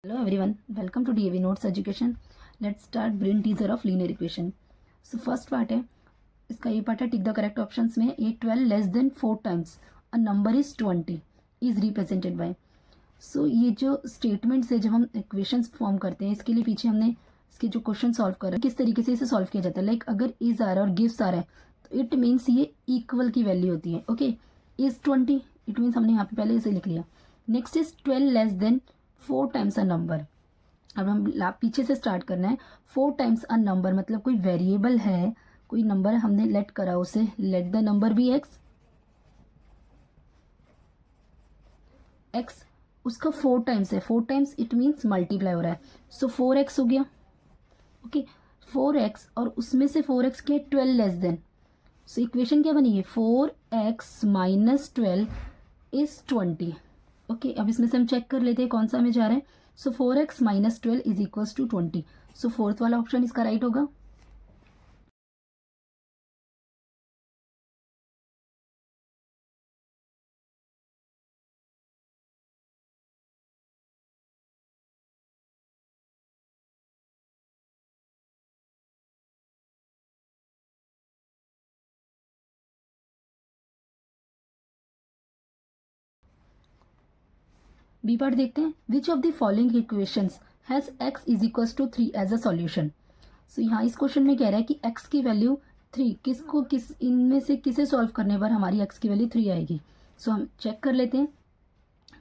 Hello everyone, welcome to DAV Notes Education. Let's start brain teaser of linear equation. So first part है इसका ये part है tick the correct options में A 12 less than 4 times a number is 20 is represented by. So ये जो statements है जब हम इक्वेशंस फॉर्म करते हैं इसके लिए पीछे हमने इसके जो क्वेश्चन सॉल्व कर रहे हैं किस तरीके से इसे सॉल्व किया जाता है. लाइक अगर इज आ रहा है और गिव्स आ रहा है तो इट मीन्स ये इक्वल की वैल्यू होती है. ओके, इज 20 इट मीन्स हमने यहाँ पे पहले इसे लिख लिया. Next is 12 less than 4 times a number. अब हम पीछे से स्टार्ट करना है. 4 टाइम्स अ नंबर मतलब कोई वेरिएबल है, कोई नंबर हमने लेट करा, उसे let the number be x. X उसका 4 टाइम्स है. 4 टाइम्स इट मीन्स मल्टीप्लाई हो रहा है. सो 4x हो गया. ओके, 4x और उसमें से 4x के 12 लेस देन. सो इक्वेशन क्या बनी है 4x माइनस 12 इज 20. ओके, अब इसमें से हम चेक कर लेते हैं कौन सा हमें जा रहा है. So 4x minus 12 is equals to 20. So fourth वाला ऑप्शन इसका राइट होगा. बी पार्ट देखते हैं. Which of the following equations has x is equals to 3 as a solution. So यहाँ इस क्वेश्चन में कह रहा है कि x की वैल्यू 3 किसको किस इनमें से किसे सॉल्व करने पर हमारी x की वैल्यू 3 आएगी. सो हम चेक कर लेते हैं.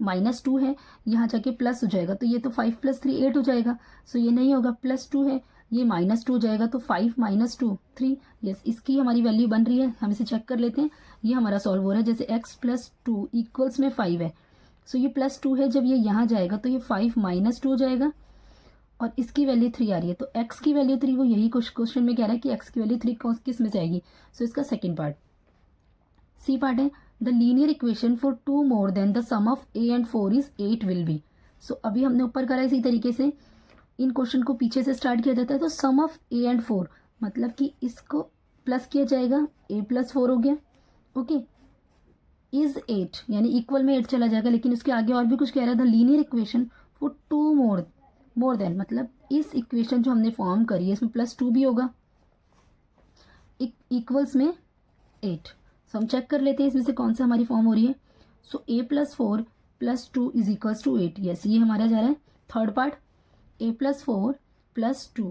-2 है, यहाँ जाके प्लस हो जाएगा तो ये तो 5 + 3 8 हो जाएगा. सो ये नहीं होगा. +2 है, ये -2 हो जाएगा तो 5 - 2 3. यस, इसकी हमारी वैल्यू बन रही है. हम इसे चेक कर लेते हैं. ये हमारा सॉल्व हो रहा है जैसे x + 2 इक्वल्स में 5 है. सो ये +2 है, जब ये यहाँ जाएगा तो ये 5 - 2 हो जाएगा और इसकी वैल्यू 3 आ रही है. तो x की वैल्यू 3, वो यही क्वेश्चन में कह रहा है कि x की वैल्यू 3 किस में से आएगी. सो इसका सेकेंड पार्ट. सी पार्ट है the linear equation for 2 more than the sum of a and 4 is 8 will be. So अभी हमने ऊपर करा इसी तरीके से इन क्वेश्चन को पीछे से स्टार्ट किया जाता है. तो सम ऑफ a एंड 4 मतलब कि इसको प्लस किया जाएगा, a + 4 हो गया. ओके, इज 8 यानी इक्वल में 8 चला जाएगा. लेकिन उसके आगे और भी कुछ कह रहा है. The linear equation for 2 more then मतलब इस इक्वेशन जो हमने फॉर्म करी है इसमें +2 भी होगा, इक्वल्स में 8. सो हम चेक कर लेते हैं इसमें से कौन सा हमारी फॉर्म हो रही है. So a + 4 + 2 is equals to 8. Yes, ये हमारा जा रहा है. Third part a + 4 + 2.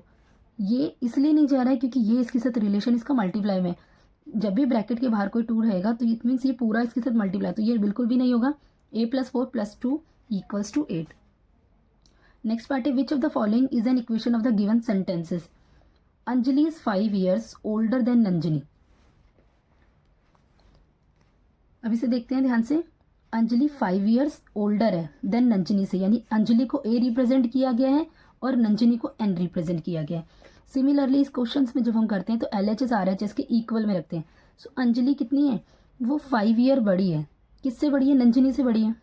ये इसलिए नहीं जा रहा है क्योंकि ये इसके साथ रिलेशन इसका मल्टीप्लाई में. जब भी ब्रैकेट के बाहर कोई 2 रहेगा तो इट मीन्स ये पूरा इसके साथ मल्टीप्लाई, तो ये बिल्कुल भी नहीं होगा. a + 4 + 2 equals to 8. Next part है which of the following is an equation of the given sentences. Anjali is 5 years older than Nanjani. अब इसे देखते हैं ध्यान से. अंजलि 5 years ओल्डर है देन नंजनी से, यानी अंजलि को a रिप्रेजेंट किया गया है और नंजनी को n रिप्रेजेंट किया गया है. सिमिलरली इस क्वेश्चन में जब हम करते हैं तो LHS RHS के इक्वल में रखते हैं. सो अंजलि कितनी है, वो 5 year बड़ी है. किससे बड़ी है, नंजनी से बड़ी है.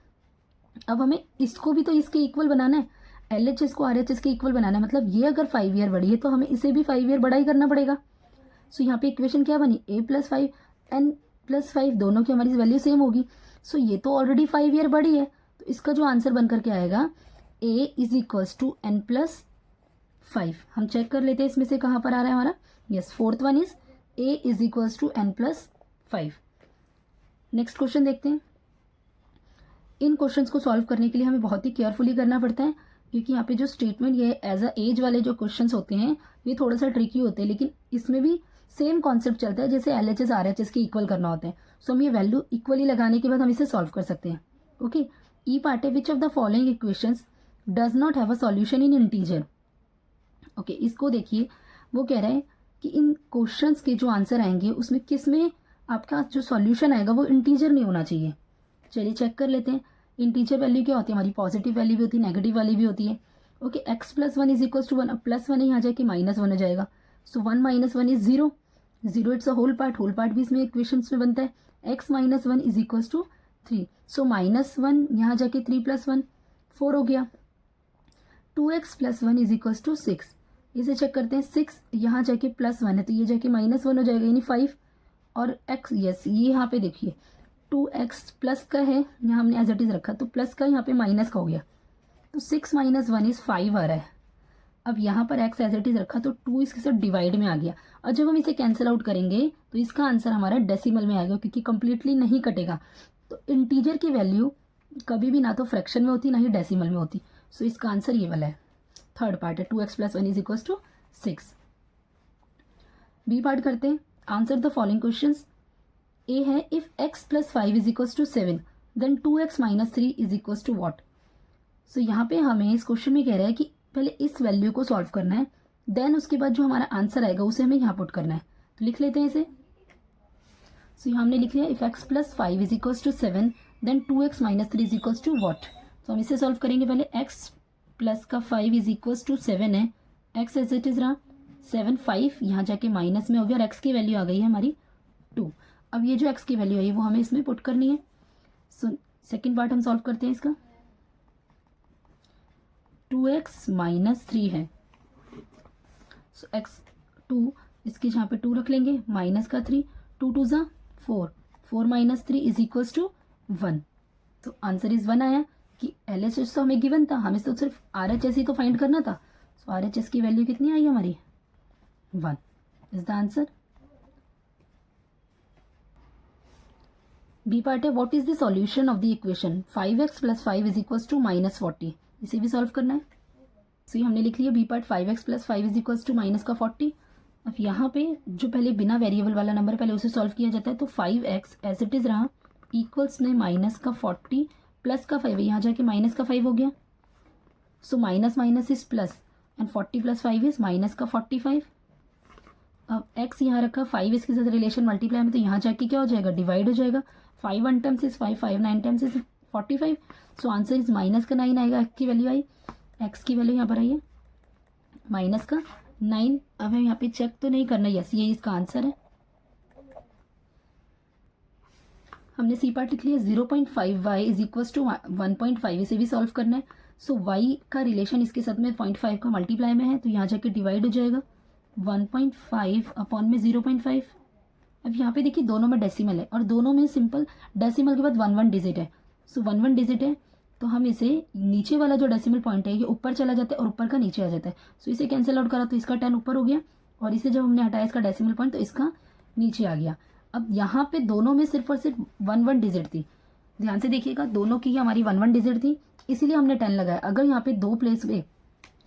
अब हमें इसको भी तो इसके इक्वल बनाना है, LHS को RHS के इक्वल बनाना है. मतलब ये अगर 5 year बड़ी है तो हमें इसे भी 5 year बड़ा ही करना पड़ेगा. सो यहाँ पे इक्वेशन क्या बनी, a + 5 n + 5 दोनों की हमारी वैल्यू सेम होगी. सो ये तो ऑलरेडी 5 year बड़ी है तो इसका जो आंसर बन करके आएगा a is equals to n + 5. हम चेक कर लेते हैं इसमें से कहाँ पर आ रहा है हमारा. Yes, fourth one is a is equals to n + 5. Next question देखते हैं. इन क्वेश्चंस को सॉल्व करने के लिए हमें बहुत ही केयरफुली करना पड़ता है क्योंकि यहाँ पे जो स्टेटमेंट ये एज अ एज वाले जो क्वेश्चंस होते हैं ये थोड़ा सा ट्रिकी होते हैं. लेकिन इसमें भी सेम कॉन्सेप्ट चलता है जैसे LHS RHS के इक्वल करना होता है. सो हम ये वैल्यू इक्वली लगाने के बाद हम इसे सॉल्व कर सकते हैं. ओके, ई पार्ट है which of the following equations does not have a solution in integer. Okay, इसको देखिए. वो कह रहा है कि इन क्वेश्चंस के जो आंसर आएंगे उसमें किस में आपका जो सॉल्यूशन आएगा वो इंटीजर नहीं होना चाहिए. चलिए चेक कर लेते हैं. इंटीजर वैल्यू क्या होती है हमारी, पॉजिटिव वैल्यू भी होती है, नेगेटिव वाली भी होती है. Okay, x + 1 is equals to 1. अब +1 यहाँ जाके -1 हो जाएगा. So 1 - 1 is 0. 0 it's a whole part भी इसमें इक्वेशंस में बनता है. x - 1 is equals to 3. So -1 यहाँ जाके 3 + 1 4 हो गया. 2x + 1 is equals to 6. इसे चेक करते हैं. 6 यहाँ जाके +1 है तो ये जाके -1 हो जाएगा यानी 5. और x, यस, ये यहाँ पे देखिए 2x प्लस का है, यहाँ हमने एज इट इज रखा तो प्लस का यहाँ पे माइनस का हो गया. तो 6 माइनस 1 इज़ 5 आ रहा है। अब यहाँ पर x एज इट इज़ रखा तो 2 इसके साथ डिवाइड में आ गया, और जब हम इसे कैंसिल आउट करेंगे तो इसका आंसर हमारा डेसिमल में आएगा, क्योंकि कंप्लीटली नहीं कटेगा। तो इंटीजर की वैल्यू कभी भी ना तो फ्रैक्शन में होती ना ही डेसिमल में होती। सो इसका आंसर ये वाला है, थर्ड पार्ट है 2x + 1 = 6। बी पार्ट करते हैं। Answer the following questions. A है if x + 5 = 7 then 2x - 3 = what. So यहाँ पे हमें इस क्वेश्चन में कह रहा है कि पहले इस वैल्यू को सॉल्व करना है, देन उसके बाद जो हमारा आंसर आएगा उसे हमें यहाँ पुट करना है। तो लिख लेते हैं इसे। सो यहाँ हमने लिख लिया if x + 5 = 7 then 2x - 3 = what. तो हम इसे सॉल्व करेंगे। पहले x + 5 = 7 है, x एज इट इज रहा 7, 5 यहाँ जाके माइनस में हो गया और x की वैल्यू आ गई है हमारी 2। अब ये जो x की वैल्यू आई है वो हमें इसमें पुट करनी है। सो सेकेंड पार्ट हम सॉल्व करते हैं इसका। 2x - 3 है, सो x 2 इसके जहाँ पे 2 रख लेंगे, माइनस का 3, 2 2 ज़ा 4, 4 - 3 = 1। तो आंसर इज 1 आया कि LHS तो हमें गिवन था, हमें तो सिर्फ RHS ही तो फाइंड करना था। सो RHS की वैल्यू कितनी आई हमारी 1 is the answer. B part है what is the solution of the equation 5x + 5 = -40। इसे भी सॉल्व करना है। सो ये हमने लिख लिया बी पार्ट 5x + 5 = -40। अब यहाँ पे जो पहले बिना वेरिएबल वाला नंबर पहले उसे सॉल्व किया जाता है। तो 5x एज इट इज रहा इक्वल्स में -40 प्लस का 5 है, यहाँ जाके -5 हो गया। So minus minus is plus and 40 + 5 is -45। अब x यहाँ रखा, 5 इसके साथ रिलेशन मल्टीप्लाई में, तो यहाँ जाके क्या हो जाएगा डिवाइड हो जाएगा। 5 1 times is 5, 5 9 times is 45। So answer is -9 आएगा। x की वैल्यू आई, x की वैल्यू यहाँ पर आई है -9। अब हमें यहाँ पे चेक तो नहीं करना, यस ये इसका आंसर है। हमने सी पार्ट लिख लिया 0.5y = 1.5, इसे भी सॉल्व करना है। सो y का रिलेशन इसके साथ में 0.5 का मल्टीप्लाई में है, तो यहाँ जाके डिवाइड हो जाएगा 1.5 अपॉन में 0.5। अब यहाँ पे देखिए दोनों में डेसिमल है और दोनों में सिंपल डेसिमल के बाद 1 1 डिजिट है। सो 1 1 डिजिट है तो हम इसे नीचे वाला जो डेसिमल पॉइंट है ये ऊपर चला जाता है और ऊपर का नीचे आ जाता है। सो इसे कैंसिल आउट करा तो इसका 10 ऊपर हो गया और इसे जब हमने हटाया इसका डेसिमल पॉइंट तो इसका नीचे आ गया। अब यहाँ पे दोनों में सिर्फ और सिर्फ 1 1 डिजिट थी, ध्यान से देखिएगा दोनों की हमारी 1 1 डिजिट थी, इसीलिए हमने 10 लगाया। अगर यहाँ पे दो प्लेस पे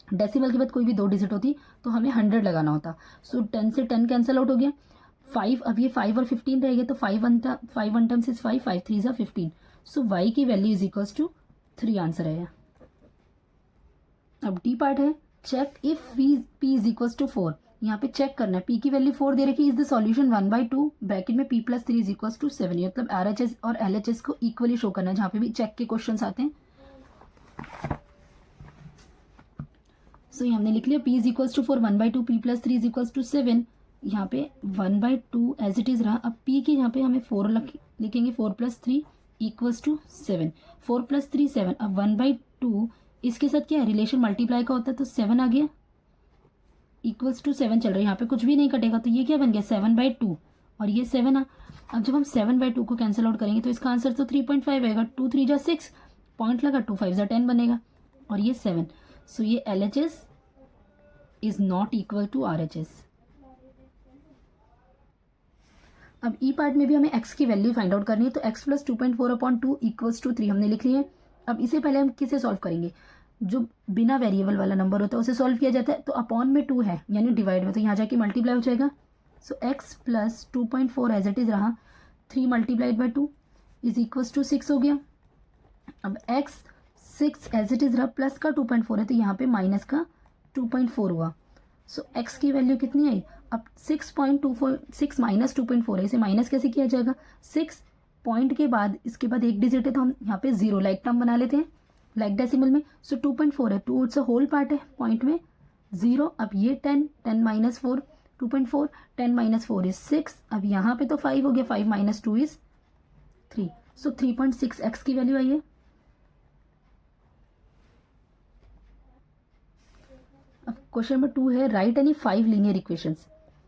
डेसिमल के बाद कोई भी 2 डिजिट होती तो हमें 100 लगाना होता। सो 10 से 10 कैंसिल आउट हो गया। 5, अब ये 5 और 15 रहेगा तो 5 1 टाइम्स इज 5, 5 3 = 15। सो y की value is equals to 3 answer है। अब डी पार्ट है check if p is equals to 4। यहाँ पे चेक करना है, p की वैल्यू 4 दे रखी, इज द सॉल्यूशन 1/2 ब्रैकेट में p + 3 इज इक्वल्स टू 7। मतलब RHS और LHS को इक्वली शो करना है जहाँ पे भी चेक के क्वेश्चंस आते हैं। सो हमने लिख लिया p is equals to 4, 1/2 p + 3 is equals to 7। यहाँ पे 1/2 एज इट इज रहा। अब p के यहाँ पे हमें 4 लिखेंगे, 4 + 3 इक्वल्स टू 7, 4 + 3 7। अब 1/2 इसके साथ क्या है रिलेशन मल्टीप्लाई का होता है, तो 7 आ गया इक्वल्स टू 7 चल रहा है, यहाँ पे कुछ भी नहीं कटेगा तो ये क्या बन गया 7/2 और ये 7 आ। अब जब हम 7/2 को कैंसिल आउट करेंगे तो इसका आंसर तो 3.5 आएगा। 2 3 = 6, पॉइंट लगा, 2 5 = 10 बनेगा और ये 7। सो ये LHS is not equal to RHS। अब ई पार्ट में भी हमें x की वैल्यू फाइंड आउट करनी है, तो x + 2.4/2 = 3 हमने लिख लिया है। अब इसे पहले हम किसे सॉल्व करेंगे, जो बिना वेरिएबल वाला नंबर होता है उसे सॉल्व किया जाता है। तो अपॉन में 2 है यानी डिवाइड में, तो यहाँ जाके मल्टीप्लाई हो जाएगा। सो x + 2.4 एज इट इज रहा, 3 × 2 इज इक्वल्स टू 6 हो गया। अब x 6 एज इट इज रहा, प्लस का 2.4 है तो यहाँ पे माइनस का 2.4 हुआ। सो x की वैल्यू कितनी आई, अब 6.24, 6 - 2.4 है, इसे माइनस कैसे किया जाएगा, 6 पॉइंट के बाद इसके बाद एक डिजिट है तो हम यहाँ पे 0 लाइक टर्म बना लेते हैं लाइक डेसिमल में। सो 2.4 है, 2 इट्स अ होल पार्ट है पॉइंट में 0। अब ये 10 - 4 2.4, 10 - 4 इज 6। अब यहाँ पे तो 5 हो गया, 5 - 2 इज 3। सो 3.6 x की वैल्यू आई है। अब क्वेश्चन नंबर 2 है राइट एनी 5 लीनियर इक्वेशंस।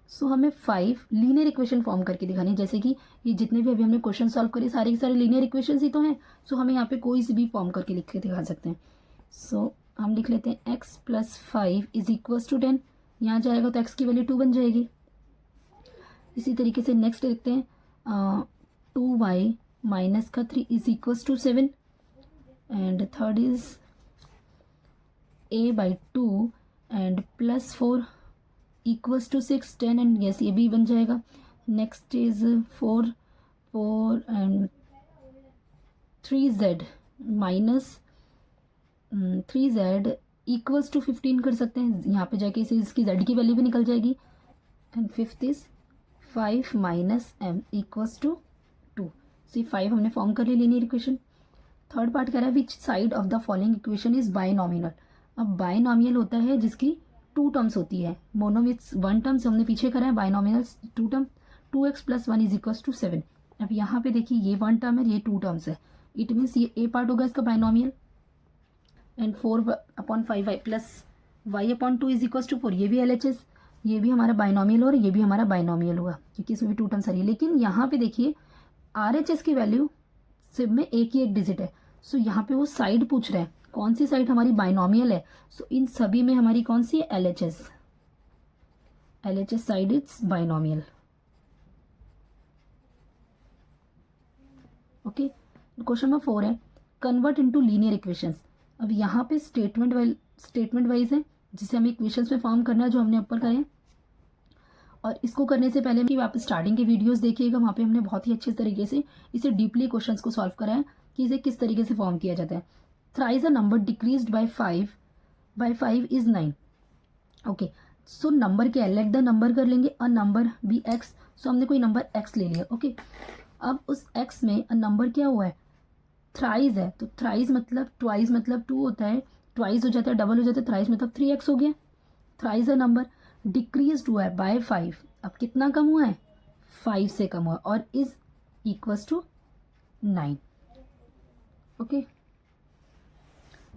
सो हमें 5 लीनियर इक्वेशन फॉर्म करके दिखानी है, जैसे कि ये जितने भी अभी हमने क्वेश्चन सॉल्व करे सारे के सारे लीनियर इक्वेशंस ही तो हैं। सो हमें यहाँ पे कोई सी भी फॉर्म करके लिख के दिखा सकते हैं। सो हम लिख लेते हैं x plus 5 is equals to 10, यहाँ जाएगा तो x की वैल्यू 2 बन जाएगी। इसी तरीके से नेक्स्ट देखते हैं 2y माइनस का 3 is equals to 7 and third is a by 2 and plus 4 equals to 6 10 and yes ये भी बन जाएगा। Next is 4 and 3z minus 3z equals to 15 कर सकते हैं, यहाँ पे जाके इसे इसकी z की वैल्यू भी निकल जाएगी। And fifth is 5 minus m equals to 2। See 5 हमने फॉर्म कर ली लीनियर इक्वेशन। थर्ड पार्ट कह रहा है which side of the following equation is binomial. अब बायनॉमिनल होता है जिसकी 2 टर्म्स होती है, मोनो विथ 1 टर्म्स हमने पीछे करा है, binomial 2 term 2x plus 1 is equals to 7। अब यहाँ पे देखिए ये 1 टर्म है, ये 2 टर्म्स है, इट मीन्स ये a पार्ट होगा इसका binomial and 4/5y plus y upon 2 is equals to 4, ये भी LHS, ये भी हमारा बायनॉमियल और ये भी हमारा बायनॉमियल हुआ क्योंकि इसमें भी 2 टर्म्स आ रही है। लेकिन यहाँ पे देखिए RHS की वैल्यू सिर्फ में एक ही एक डिजिट है, सो यहाँ पे वो साइड पूछ रहा है कौन सी साइड हमारी बायनॉमियल है। सो इन सभी में हमारी कौन सी है LHS side is binomial. Okay, question number 4 है कन्वर्ट इनटू लीनियर इक्वेशंस। अब यहाँ पे स्टेटमेंट वाइज है जिसे हमें इक्वेशंस में फॉर्म करना है जो हमने ऊपर करे। और इसको करने से पहले कि आप स्टार्टिंग के वीडियोस देखिएगा, वहाँ पे हमने बहुत ही अच्छे तरीके से इसे डीपली क्वेश्चंस को सॉल्व करा है कि इसे किस तरीके से फॉर्म किया जाता है। Thrice a number decreased bye 5 is 9। Okay, so number क्या है, लेट द नंबर कर लेंगे, अ नंबर बी x। सो हमने कोई नंबर x ले लिया। ओके, अब उस x में अ नंबर क्या हुआ है, थ्राइस है, तो थ्राइस मतलब ट्वाइस मतलब 2 होता है, ट्वाइस हो जाता है डबल हो जाता है, थ्राइस मतलब 3x हो गया। थ्राइस अ नंबर डिक्रीज हुआ है बाय 5, अब कितना कम हुआ है 5 से कम हुआ और इज इक्वल्स टू 9। ओके,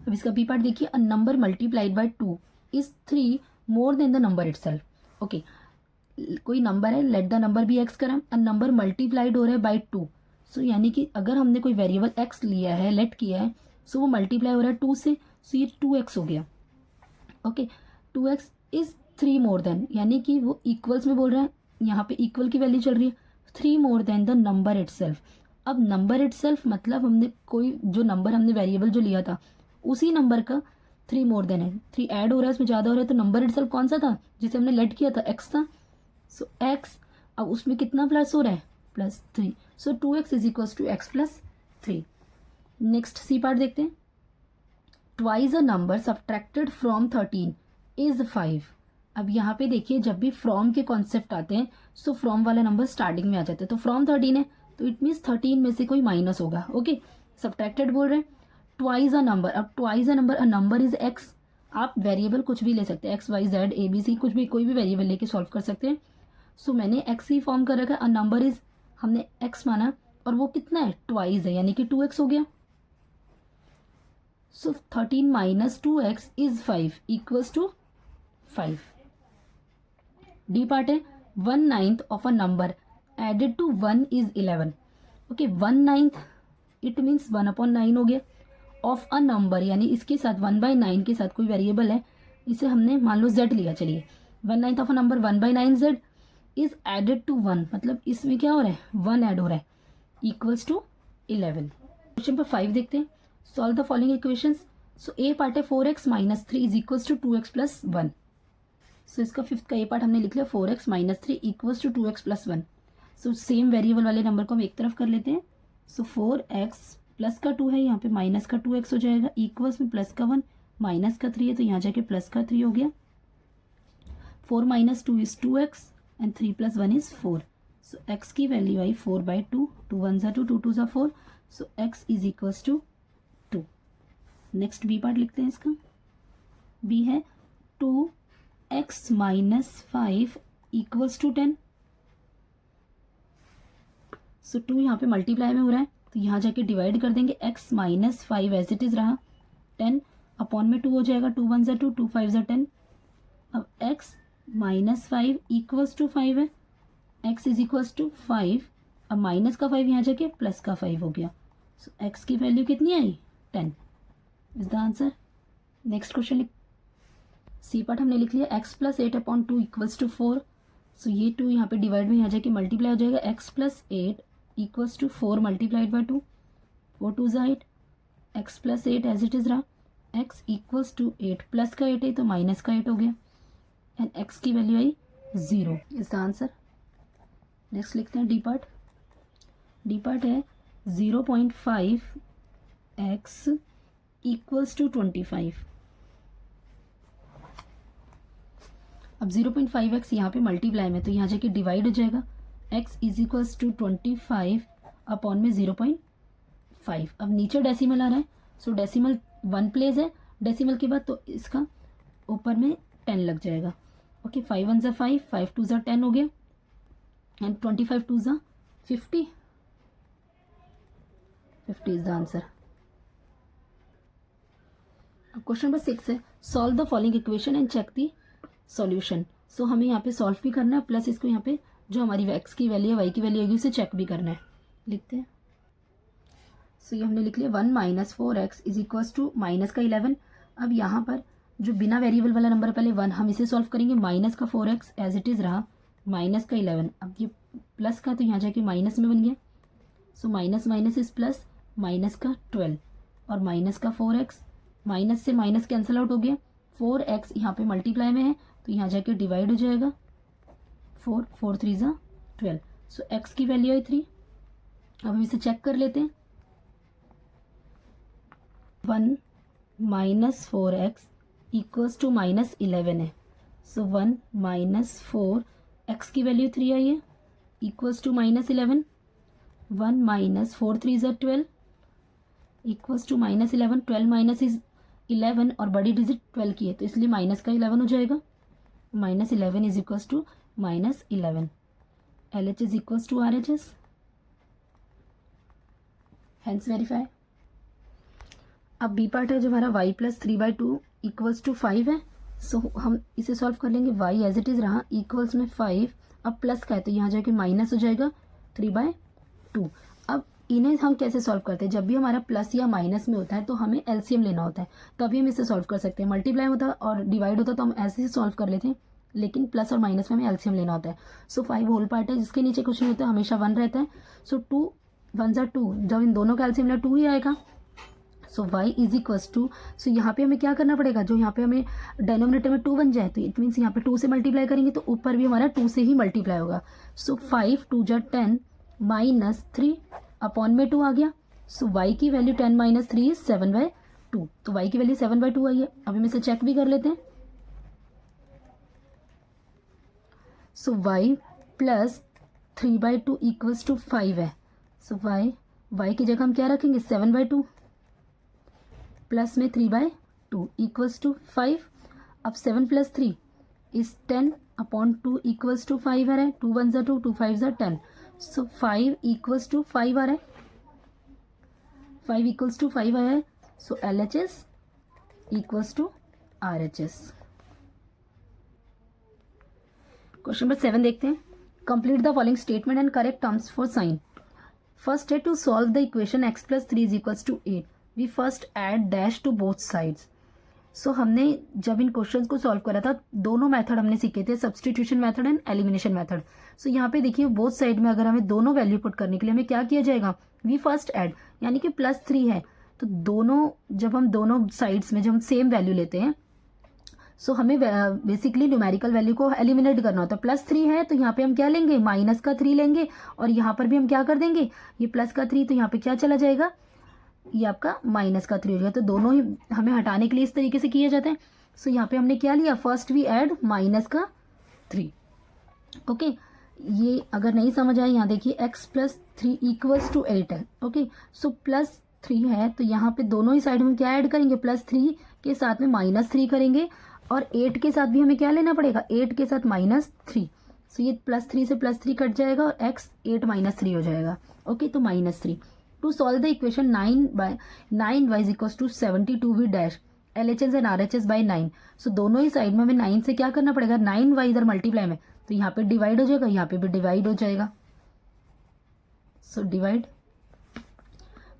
अब इसका बी पार्ट देखिए, a number multiplied by 2 is 3 more than the number itself. Okay, कोई नंबर है, let the number be x करा, अ नंबर मल्टीप्लाइड हो रहा है बाय 2। सो यानी कि अगर हमने कोई वेरिएबल x लिया है, लेट किया है, सो वो मल्टीप्लाई हो रहा है 2 से, सो ये 2x हो गया। Okay, 2x is 3 more then, यानी कि वो इक्वल्स में बोल रहा है, यहाँ पे इक्वल की वैल्यू चल रही है, 3 more than the number itself. अब नंबर इटसेल्फ मतलब हमने कोई जो नंबर हमने वेरिएबल जो लिया था उसी नंबर का 3 मोर देन है, 3 ऐड हो रहा है उसमें ज़्यादा हो रहा है, तो नंबर इटसेल्फ कौन सा था जिसे हमने लेट किया था, x था। सो x अब उसमें कितना प्लस हो रहा है, +3, so 2x is equals to x plus 3। Next C part देखते हैं, twice a number subtracted from 13 is 5। अब यहाँ पे देखिए जब भी फ्रॉम के कॉन्सेप्ट आते हैं सो फ्रॉम वाला नंबर स्टार्टिंग में आ जाता है, तो फ्रॉम 13 है तो इट मीन्स 13 में से कोई माइनस होगा। ओके, सब्ट्रैक्टेड बोल रहे हैं, ट्वाइस अ नंबर, अब twice a number is x, आप वेरिएबल कुछ भी ले सकते हैं, x y z a b c कुछ भी कोई भी वेरिएबल लेके सॉल्व कर सकते हैं। सो मैंने x ही फॉर्म कर रखा है, अ नंबर इज हमने x माना और वो कितना है ट्वाइस है यानी कि 2x हो गया। So 13 minus 2x is 5 equals to 5। D part है 1/9 of a number added to 1 is 11। Okay, 1/9 it means 1/9 हो गया ऑफ अ नंबर, यानी इसके साथ 1/9 के साथ कोई वेरिएबल है, इसे हमने मान लो z लिया, चलिए 1/9 of a number 1/9 z is added to 1, मतलब इसमें क्या हो रहा है 1 ऐड हो रहा है इक्वल्स टू 11। क्वेश्चन पर 5 देखते हैं, solve the following equations. So A part है 4x minus 3 is equals to 2x plus 1। So इसका फिफ्थ का ए पार्ट हमने लिख लिया 4x minus 3 equals to 2x plus 1। So same variable वाले नंबर को हम एक तरफ कर लेते हैं। सो 4x प्लस का 2 है, यहाँ पे माइनस का 2x हो जाएगा, इक्वल्स में प्लस का 1 माइनस का 3 है तो यहाँ जाके प्लस का 3 हो गया। 4 minus 2 is 2x and 3 plus 1 is 4। So x की वैल्यू आई 4/2, 2 1 ज़ा 2, 2 2 ज़ा 4, so x is equals to 2। Next B part लिखते हैं, इसका बी है 2x माइनस 5 इक्वल्स टू 10। सो 2 यहाँ पे मल्टीप्लाई में हो रहा है तो यहाँ जाके डिवाइड कर देंगे, x minus 5 as it is रहा, 10 अपॉन में 2 हो जाएगा, 2 1 ज़ा 2, 2 5 ज़ा 10। अब x माइनस 5 इक्वल्स टू 5 है, x इज इक्वल्स टू 5, अब माइनस का 5 यहाँ जाके प्लस का 5 हो गया। सो x की वैल्यू कितनी आई 10 is the answer. Next question C part हमने लिख लिया x plus 8/2 equals to 4। So ये 2 यहाँ पे डिवाइड में आ जाएगी, मल्टीप्लाई हो जाएगा, x plus 8 equals to 4 multiplied by 2, 4 2 ज़ा 8, x plus 8 as it is रहा, एक्स इक्वल्स टू 8 प्लस का 8 है तो माइनस का 8 हो गया, एंड एक्स की वैल्यू आई 0 इज द आंसर। नेक्स्ट लिखते हैं डी पार्ट। डी पार्ट है 0.5 एक्स इक्वल्स टू 25। अब 0.5x यहाँ पे मल्टीप्लाई में तो यहाँ जाके डिवाइड हो जाएगा, x is equals to 25 upon में 0.5। अब नीचे डेसिमल आ रहा है, सो डेसिमल 1 प्लेस है डेसिमल के बाद, तो इसका ऊपर में 10 लग जाएगा। ओके 5 1 ज़ा 5, 5 2 ज़ा 10 हो गया, एंड 25 2 ज़ा 50, 50 इज द आंसर। अब क्वेश्चन नंबर 6 है solve the following equation and check the solution. So हमें यहाँ पे सॉल्व भी करना है, प्लस इसको यहाँ पे जो हमारी एक्स की वैल्यू है वाई की वैल्यू होगी उसे चेक भी करना है। लिखते हैं। सो ये हमने लिख लिया 1 minus 4x is equals to minus का 11। अब यहाँ पर जो बिना वेरिएबल वाला नंबर पहले 1, हम इसे सॉल्व करेंगे, माइनस का 4x एज इट इज़ रहा, माइनस का 11, अब ये प्लस का तो यहाँ जाके माइनस में बन गया, so minus minus is plus, minus का 12 और माइनस का 4x, माइनस से माइनस कैंसिल आउट हो गया, 4x यहाँ पे मल्टीप्लाई में है तो यहाँ जाके डिवाइड हो जाएगा, 4 4 3 ज़ा 12, सो x की वैल्यू है 3। अब हम इसे चेक कर लेते हैं। 1 minus 4x equals to minus 11 है, सो 1 माइनस 4 x की वैल्यू 3 आई है इक्वल्स टू माइनस 11, 1 माइनस 4 3 ज़ा 12 equals to minus 11, 12 minus is 11 और बड़ी डिजिट 12 की है तो इसलिए माइनस का 11 हो जाएगा, minus 11 is equals to minus 11, L H is equals to R H S, hence verify. अब बी पार्ट है जो हमारा y प्लस 3/2 इक्वल्स टू 5 है, सो हम इसे सॉल्व कर लेंगे, y एज इट इज़ रहा इक्वल्स में 5, अब प्लस का है तो यहाँ जाके माइनस हो जाएगा 3/2। अब इन्हें हम कैसे सॉल्व करते हैं, जब भी हमारा प्लस या माइनस में होता है तो हमें एलसीएम लेना होता है, तभी हम इसे सॉल्व कर सकते हैं। मल्टीप्लाई होता है और डिवाइड होता है तो हम ऐसे ही सॉल्व कर लेते हैं, लेकिन प्लस और माइनस में हमें एलसीएम लेना होता है। सो 5 होल पार्ट है जिसके नीचे कुछ नहीं होता है, हमेशा 1 रहता है, सो 2 1 ज़ा 2, जब इन दोनों का एलसीएम लेना 2 ही आएगा, सो y इज इक्वल्स टू, सो यहाँ पे हमें क्या करना पड़ेगा, जो यहाँ पे हमें डिनोमिनेटर में 2 बन जाए तो इट मीन्स यहाँ पे 2 से मल्टीप्लाई करेंगे तो ऊपर भी हमारा 2 से ही मल्टीप्लाई होगा, सो 5 2 ज़ा 10 माइनस 3 अपॉन में 2 आ गया, सो y की वैल्यू 10 माइनस 3 इज 7/2, तो y की वैल्यू 7/2 आई है। अब हम इसे चेक भी कर लेते हैं। सो y प्लस 3/2 इक्वल्स टू 5 है, सो y की जगह हम क्या रखेंगे 7/2 प्लस में 3/2 इक्वल्स टू 5। अब 7 plus 3 is 10 upon 2 equals to 5 आ रहा है, 2 1 ज़ा 2, 2 5 ज़ा 10, सो 5 इक्वल्स टू 5 आ रहा है, 5 इक्वल्स टू 5 आया है, so L H S equals to R H S. Question number 7 देखते हैं। Complete the following statement and correct terms for sign. First है to solve the equation x plus 3 is equals to 8, we first add dash to both sides. So हमने जब इन questions को solve करा था दोनों method हमने सीखे थे, substitution method and elimination method. So यहाँ पे देखिए बोथ साइड में अगर हमें दोनों वैल्यू पुट करने के लिए हमें क्या किया जाएगा, वी फर्स्ट ऐड, यानी कि प्लस 3 है तो दोनों, जब हम दोनों साइड्स में जब हम सेम वैल्यू लेते हैं, सो हमें बेसिकली न्यूमेरिकल वैल्यू को एलिमिनेट करना होता है। प्लस 3 है तो यहाँ पे हम क्या लेंगे, माइनस का 3 लेंगे, और यहाँ पर भी हम क्या कर देंगे, ये प्लस का 3 तो यहाँ पे क्या चला जाएगा, ये आपका माइनस का 3 हो जाएगा, तो दोनों ही हमें हटाने के लिए इस तरीके से किए जाते हैं। सो यहाँ पे हमने क्या लिया, फर्स्ट वी ऐड माइनस का 3। ओके ये अगर नहीं समझ आए यहाँ देखिए x प्लस 3 इक्वल्स टू 8 है। ओके सो प्लस 3 है तो यहाँ पे दोनों ही साइड में क्या ऐड करेंगे, प्लस 3 के साथ में माइनस 3 करेंगे, और 8 के साथ भी हमें क्या लेना पड़ेगा, 8 के साथ माइनस 3, सो ये प्लस 3 से प्लस 3 कट जाएगा और x 8 माइनस 3 हो जाएगा। ओके तो minus 3। To solve the equation 9y is equals to 72 we dash LHS and RHS by 9। So दोनों ही साइड में हमें 9 से क्या करना पड़ेगा, 9y इधर मल्टीप्लाई में तो यहाँ पे डिवाइड हो जाएगा, यहाँ पे भी डिवाइड हो जाएगा, so divide.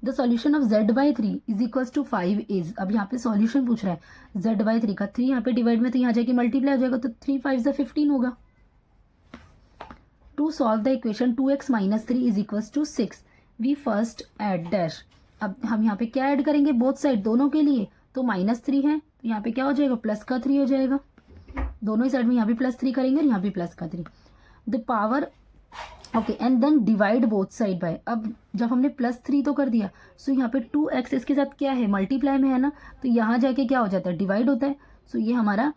The solution of z by 3 is equals to 5 is, अब यहाँ पे सॉल्यूशन पूछ रहा है z बाई 3 का, 3 यहाँ पे डिवाइड में तो यहाँ जाके मल्टीप्लाई हो जाएगा, तो 3 5 से 15 होगा। To solve the equation 2x minus 3 is equals to 6 we first add dash. अब हम यहाँ पे क्या ऐड करेंगे, बोथ साइड दोनों के लिए, तो -3 है तो यहाँ पे क्या हो जाएगा, प्लस का 3 हो जाएगा। दोनों ही साइड में यहाँ भी +3 करेंगे और यहाँ भी प्लस का 3, the power okay and then divide both side by. अब जब हमने +3 तो कर दिया, सो यहाँ पे 2x इसके साथ क्या है, मल्टीप्लाई में है ना, तो यहाँ जाके क्या हो जाता है, डिवाइड होता है। सो ये हमारा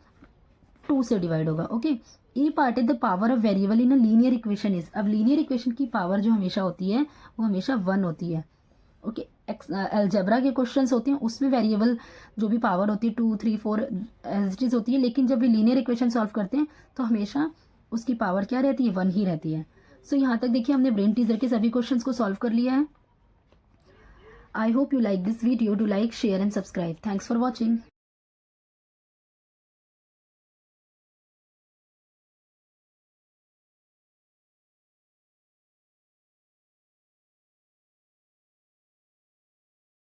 2 से डिवाइड होगा। Okay, E part is the power of variable in a linear equation is. अब लीनियर इक्वेशन की पावर जो हमेशा होती है वो हमेशा 1 होती है। ओके, अलजेब्रा के क्वेश्चंस होते हैं उसमें वेरिएबल जो भी पावर होती है 2 3 4 एज इट इज होती है, लेकिन जब भी लीनियर इक्वेशन सॉल्व करते हैं तो हमेशा उसकी पावर क्या रहती है, 1 ही रहती है। सो यहाँ तक देखिए हमने ब्रेन टीजर के सभी क्वेश्चंस को सॉल्व कर लिया है। I hope you like this video, do like share and subscribe. Thanks for watching.